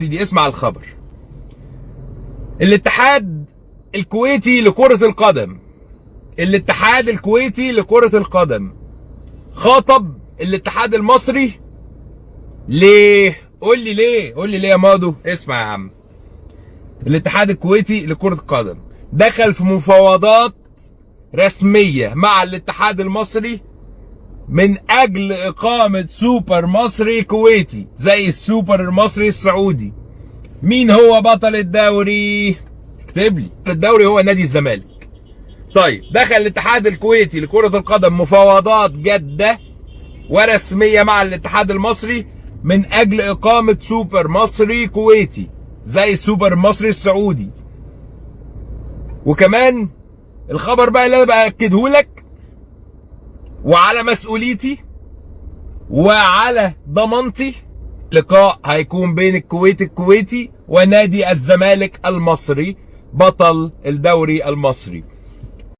سيدي اسمع الخبر. الاتحاد الكويتي لكرة القدم خاطب الاتحاد المصري. ليه؟ قول لي ليه يا مادو. اسمع يا عم. الاتحاد الكويتي لكرة القدم دخل في مفاوضات رسمية مع الاتحاد المصري من اجل اقامة سوبر مصري كويتي زي السوبر المصري السعودي. مين هو بطل الدوري؟ اكتب لي. الدوري هو نادي الزمالك. طيب دخل الاتحاد الكويتي لكرة القدم مفاوضات جادة ورسمية مع الاتحاد المصري من اجل اقامة سوبر مصري كويتي زي السوبر المصري السعودي. وكمان الخبر بقى اللي انا باكده لك وعلى مسؤوليتي وعلى ضمانتي، لقاء هيكون بين الكويتي ونادي الزمالك المصري بطل الدوري المصري.